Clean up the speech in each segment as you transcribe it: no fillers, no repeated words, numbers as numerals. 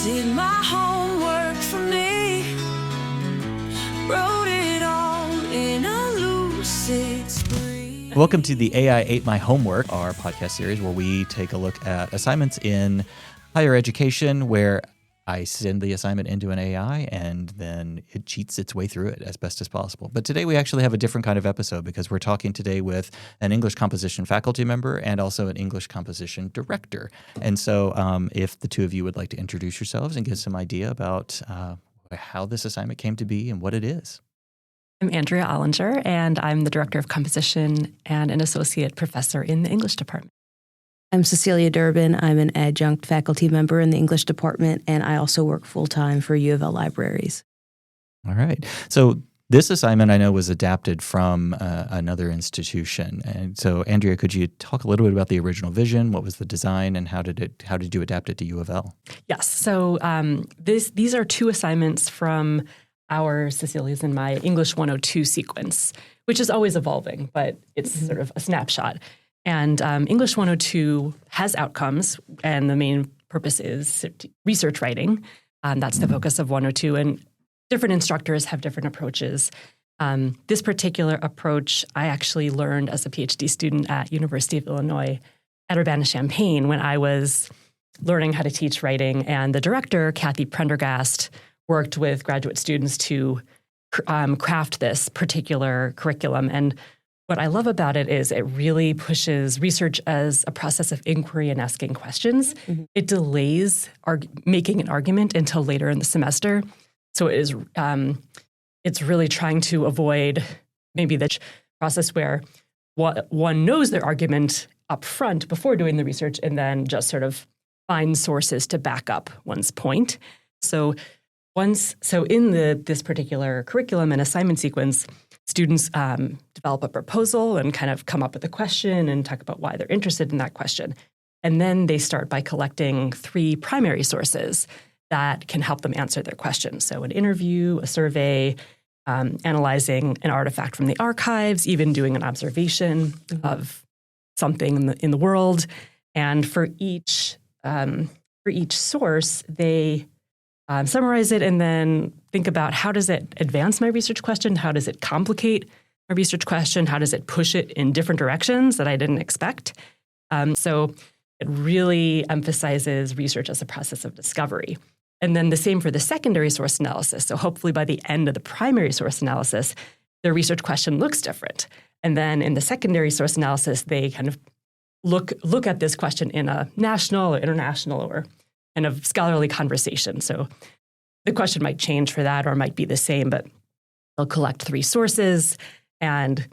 did my homework for me, wrote it all in a lucid spree. Welcome to the AI Ate My Homework, our podcast series where we take a look at assignments in higher education, where I send the assignment into an AI and then it cheats its way through it as best as possible. But today we actually have a different kind of episode because we're talking today with an English composition faculty member and also an English composition director. And so if the two of you would like to introduce yourselves and give some idea about how this assignment came to be and what it is. I'm Andrea Olinger, and I'm the Director of Composition and an Associate Professor in the English Department. I'm Cecilia Durbin. I'm an adjunct faculty member in the English department, and I also work full-time for U of L Libraries. All right. So this assignment I know was adapted from another institution. And so, Andrea, could you talk a little bit about the original vision? What was the design, and how did you adapt it to U of L? Yes. So these are two assignments from our Cecilia's and my English 102 sequence, which is always evolving, but it's sort of a snapshot. And English 102 has outcomes, and the main purpose is research writing. That's the focus of 102, and different instructors have different approaches. This particular approach I actually learned as a PhD student at University of Illinois at Urbana-Champaign when I was learning how to teach writing, and the director, Kathy Prendergast, worked with graduate students to craft this particular curriculum. And what I love about it is it really pushes research as a process of inquiry and asking questions. Mm-hmm. It delays making an argument until later in the semester. So it is, it's really trying to avoid maybe the process where one knows their argument up front before doing the research and then just sort of find sources to back up one's point. So in this particular curriculum and assignment sequence, students develop a proposal and kind of come up with a question and talk about why they're interested in that question. And then they start by collecting 3 primary sources that can help them answer their question. So an interview, a survey, analyzing an artifact from the archives, even doing an observation of something in the world. And for each source, they summarize it and then think about, how does it advance my research question? How does it complicate my research question? How does it push it in different directions that I didn't expect? So it really emphasizes research as a process of discovery. And then the same for the secondary source analysis. So hopefully by the end of the primary source analysis, the research question looks different. And then in the secondary source analysis, they kind of look at this question in a national or international or kind of scholarly conversation. So the question might change for that or might be the same, but they'll collect 3 sources and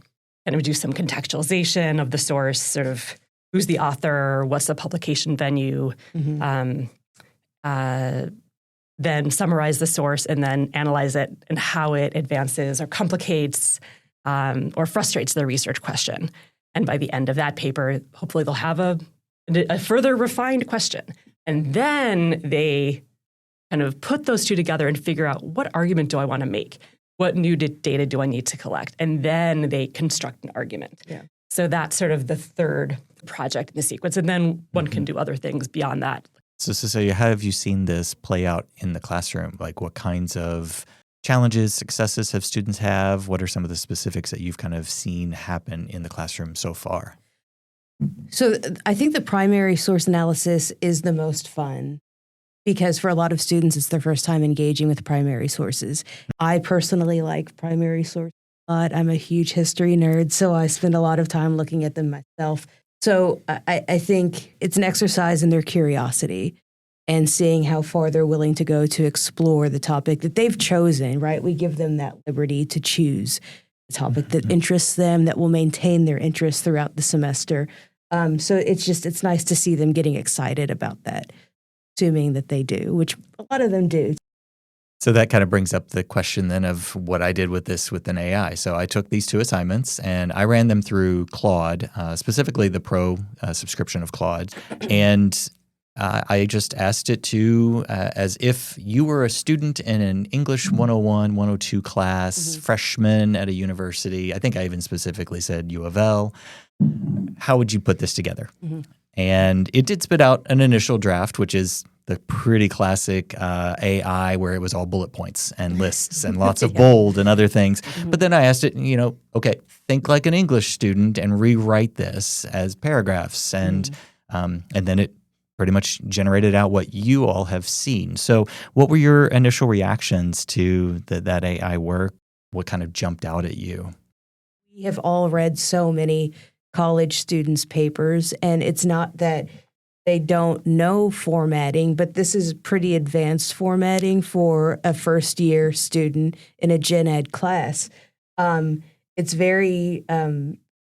kind of do some contextualization of the source, sort of who's the author, what's the publication venue, then summarize the source and then analyze it and how it advances or complicates or frustrates the research question. And by the end of that paper, hopefully they'll have a further refined question. And then they kind of put those two together and figure out, what argument do I want to make? What new data do I need to collect? And then they construct an argument. Yeah. So that's sort of the third project in the sequence. And then one can do other things beyond that. So Cecilia, how have you seen this play out in the classroom? Like, what kinds of challenges, successes have students have? What are some of the specifics that you've kind of seen happen in the classroom so far? So I think the primary source analysis is the most fun because for a lot of students, it's their first time engaging with primary sources. I personally like primary sources a lot. I'm a huge history nerd, so I spend a lot of time looking at them myself. So I think it's an exercise in their curiosity and seeing how far they're willing to go to explore the topic that they've chosen, right? We give them that liberty to choose a topic that interests them, that will maintain their interest throughout the semester. So it's nice to see them getting excited about that, assuming that they do, which a lot of them do. So that kind of brings up the question then of what I did with this with an AI. So I took these 2 assignments and I ran them through Claude, specifically the Pro subscription of Claude. And I just asked it to, as if you were a student in an English 101, 102 class, freshman at a university. I think I even specifically said U of L. How would you put this together? And it did spit out an initial draft, which is the pretty classic AI where it was all bullet points and lists and lots of bold and other things. But then I asked it, okay, think like an English student and rewrite this as paragraphs. And then it pretty much generated out what you all have seen. So what were your initial reactions to that AI work? What kind of jumped out at you? We have all read so many college students' papers, and it's not that they don't know formatting, but this is pretty advanced formatting for a first-year student in a gen ed class. It's very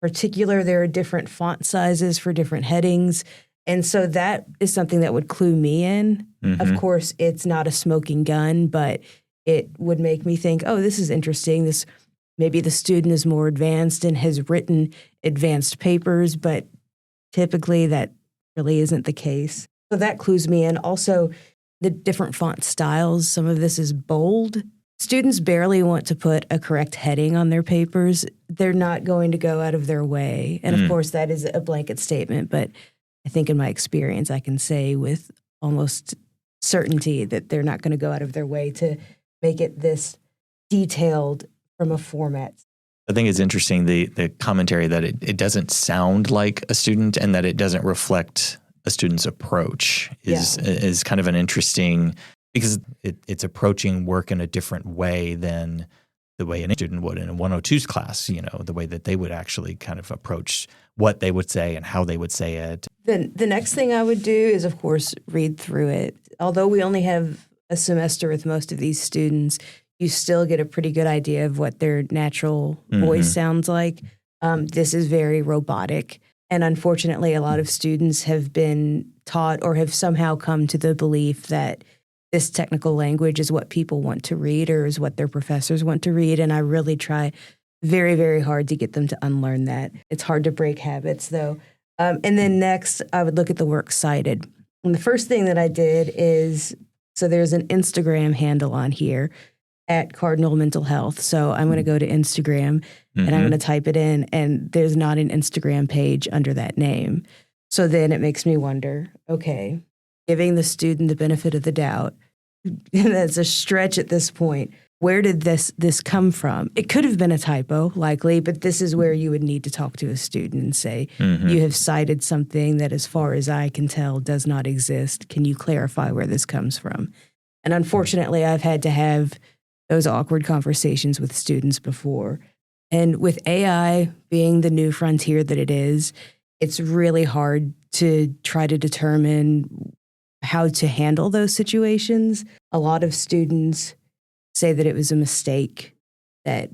particular. There are different font sizes for different headings, and so that is something that would clue me in. Of course, it's not a smoking gun, but it would make me think, oh, this is interesting. Maybe the student is more advanced and has written advanced papers, but typically that really isn't the case. So that clues me in. Also, the different font styles. Some of this is bold. Students barely want to put a correct heading on their papers. They're not going to go out of their way. And of course, that is a blanket statement, but I think in my experience, I can say with almost certainty that they're not going to go out of their way to make it this detailed from a format. I think it's interesting, the commentary that it doesn't sound like a student and that it doesn't reflect a student's approach is kind of an interesting, because it's approaching work in a different way than the way a student would in a 102's class, the way that they would actually kind of approach what they would say and how they would say it. The next thing I would do is, of course, read through it. Although we only have a semester with most of these students, you still get a pretty good idea of what their natural voice sounds like. This is very robotic. And unfortunately, a lot of students have been taught or have somehow come to the belief that this technical language is what people want to read or is what their professors want to read. And I really try very, very hard to get them to unlearn that. It's hard to break habits, though. And then next, I would look at the work cited. And the first thing that I did is, so there's an Instagram handle on here at Cardinal Mental Health. So I'm going to go to Instagram and I'm going to type it in, and there's not an Instagram page under that name. So then it makes me wonder, okay, giving the student the benefit of the doubt, that's a stretch at this point. Where did this come from? It could have been a typo, likely, but this is where you would need to talk to a student and say, you have cited something that, as far as I can tell, does not exist. Can you clarify where this comes from? And unfortunately, I've had to have those awkward conversations with students before. And with AI being the new frontier that it is, it's really hard to try to determine how to handle those situations. A lot of students say that it was a mistake, that,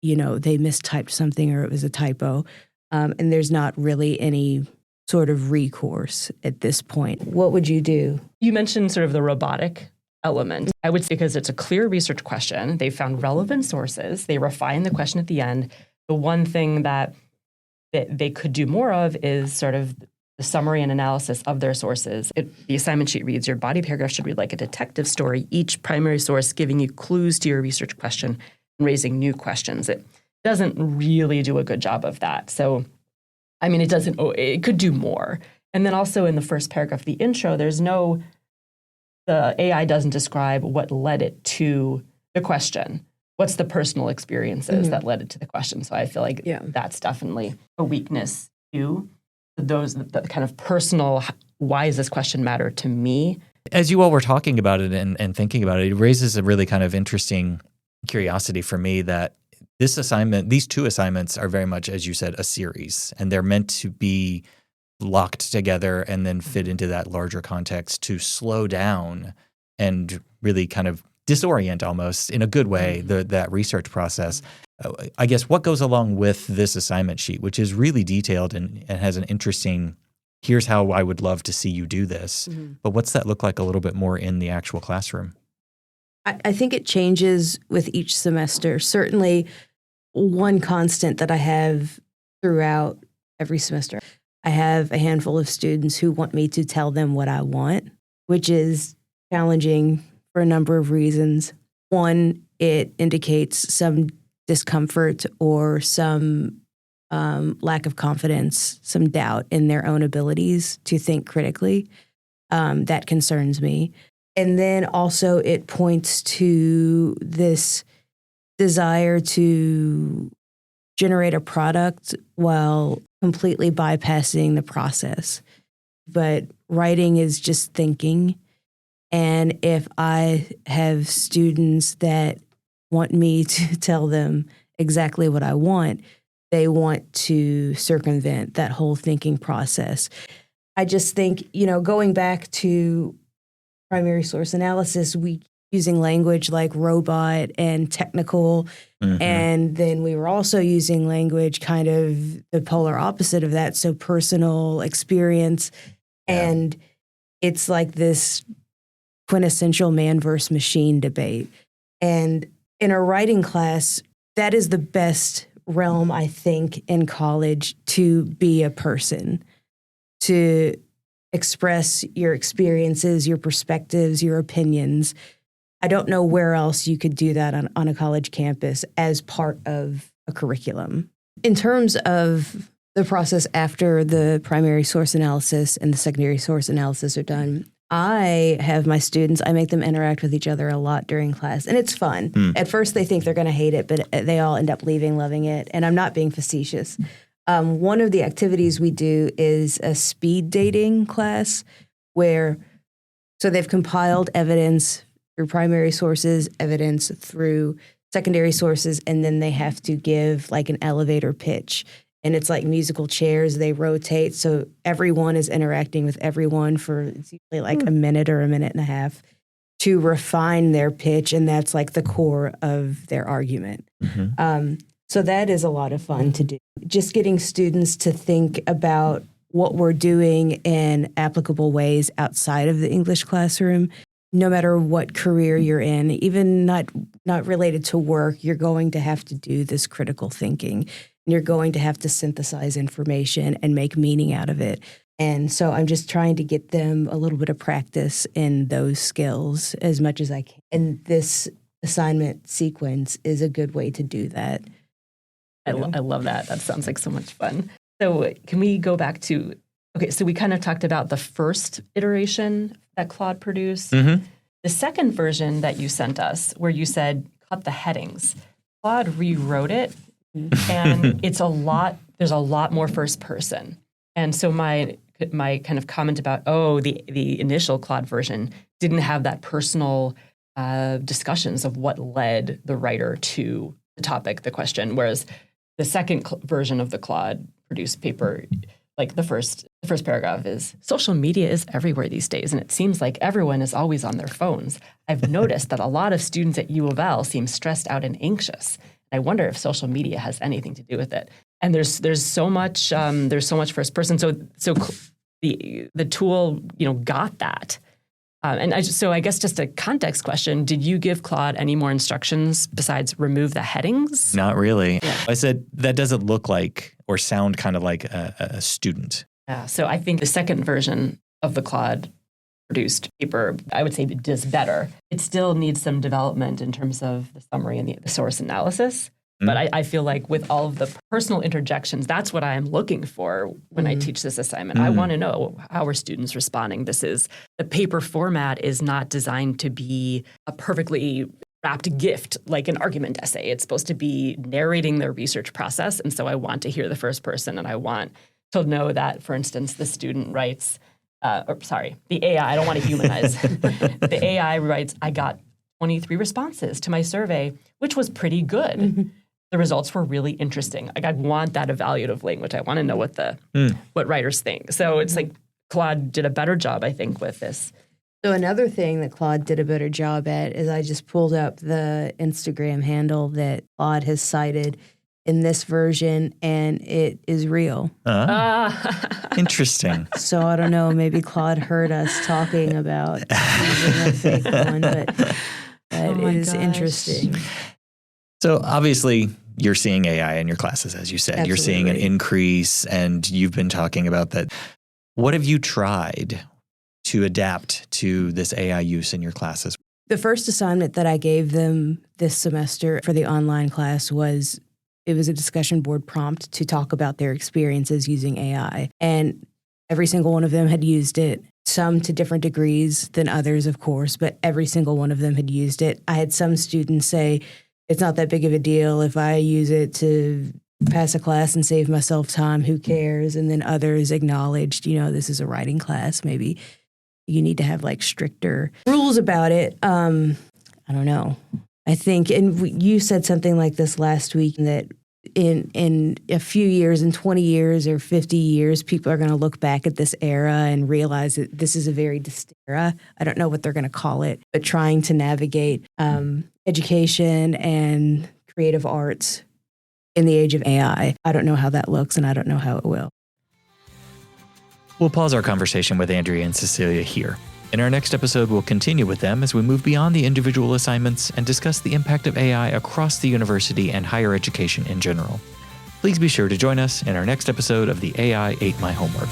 they mistyped something or it was a typo. And there's not really any sort of recourse at this point. What would you do? You mentioned sort of the robotic element. I would say because it's a clear research question. They found relevant sources. They refined the question at the end. The one thing that they could do more of is sort of the summary and analysis of their sources. The assignment sheet reads, your body paragraph should read like a detective story, each primary source giving you clues to your research question and raising new questions. It doesn't really do a good job of that. So, it could do more. And then also in the first paragraph, the intro, the AI doesn't describe what led it to the question. What's the personal experiences that led it to the question? So I feel like that's definitely a weakness too. The kind of personal, why does this question matter to me? As you all were talking about it and thinking about it, it raises a really kind of interesting curiosity for me that these two assignments are very much, as you said, a series, and they're meant to be locked together and then fit into that larger context to slow down and really kind of disorient almost in a good way that research process. I guess what goes along with this assignment sheet, which is really detailed and has an interesting, here's how I would love to see you do this. But what's that look like a little bit more in the actual classroom? I think it changes with each semester. Certainly one constant that I have throughout every semester, I have a handful of students who want me to tell them what I want, which is challenging for a number of reasons. One, it indicates some discomfort or some lack of confidence, some doubt in their own abilities to think critically. that concerns me. And then also it points to this desire to generate a product while completely bypassing the process. But writing is just thinking. And if I have students that want me to tell them exactly what I want, they want to circumvent that whole thinking process. I just think, going back to primary source analysis, we using language like robot and technical, and then we were also using language kind of the polar opposite of that, so personal experience. Yeah. And it's like this quintessential man versus machine debate. And in a writing class, that is the best realm, I think, in college to be a person, to express your experiences, your perspectives, your opinions. I don't know where else you could do that on a college campus as part of a curriculum. In terms of the process after the primary source analysis and the secondary source analysis are done, I have my students, I make them interact with each other a lot during class, and it's fun. At first they think they're going to hate it, but they all end up leaving loving it, and I'm not being facetious. One of the activities we do is a speed dating class so they've compiled evidence through primary sources, evidence through secondary sources, and then they have to give like an elevator pitch. And it's like musical chairs, they rotate, so everyone is interacting with everyone for it's usually like a minute or a minute and a half to refine their pitch, and that's like the core of their argument. So that is a lot of fun to do. Just getting students to think about what we're doing in applicable ways outside of the English classroom. No matter what career you're in, even not related to work, you're going to have to do this critical thinking. You're going to have to synthesize information and make meaning out of it. And so I'm just trying to get them a little bit of practice in those skills as much as I can. And this assignment sequence is a good way to do that. I love that. That sounds like so much fun. So can we go back to, so we kind of talked about the first iteration that Claude produced. The second version that you sent us, where you said, cut the headings, Claude rewrote it, and there's a lot more first person. And so my kind of comment about, the initial Claude version didn't have that personal discussions of what led the writer to the topic, the question, whereas the second version of the Claude produced paper, like the first paragraph is, social media is everywhere these days, and it seems like everyone is always on their phones. I've noticed that a lot of students at U of L seem stressed out and anxious. I wonder if social media has anything to do with it. And there's so much first person. So the tool got that. I guess just a context question, did you give Claude any more instructions besides remove the headings? Not really. Yeah. I said, that doesn't look like or sound kind of like a student. Yeah, so I think the second version of the Claude produced paper, I would say it does better. It still needs some development in terms of the summary and the source analysis. But I feel like with all of the personal interjections, that's what I am looking for when I teach this assignment. I want to know, how are students responding? The paper format is not designed to be a perfectly wrapped gift like an argument essay. It's supposed to be narrating their research process. And so I want to hear the first person, and I want to know that, for instance, the student writes, the AI, I don't want to humanize. The AI writes, I got 23 responses to my survey, which was pretty good. The results were really interesting. Like, I want that evaluative language. I want to know what writers think. So it's like Claude did a better job, I think, with this. So another thing that Claude did a better job at is I just pulled up the Instagram handle that Claude has cited in this version, and it is real. Interesting. So I don't know, maybe Claude heard us talking about using a fake one, but that is interesting. So obviously, you're seeing AI in your classes, as you said. Absolutely. You're seeing an increase, and you've been talking about that. What have you tried to adapt to this AI use in your classes? The first assignment that I gave them this semester for the online class was a discussion board prompt to talk about their experiences using AI. And every single one of them had used it some to different degrees than others, of course, but every single one of them had used it. I had some students say, it's not that big of a deal if I use it to pass a class and save myself time, who cares? And then others acknowledged, this is a writing class. Maybe you need to have like stricter rules about it. I don't know. I think, and you said something like this last week, that in a few years, in 20 years or 50 years, people are going to look back at this era and realize that this is a very distinct era. I don't know what they're going to call it, but trying to navigate education and creative arts in the age of AI. I don't know how that looks, and I don't know how it will. We'll pause our conversation with Andrea and Cecilia here. In our next episode, we'll continue with them as we move beyond the individual assignments and discuss the impact of AI across the university and higher education in general. Please be sure to join us in our next episode of the AI Ate My Homework.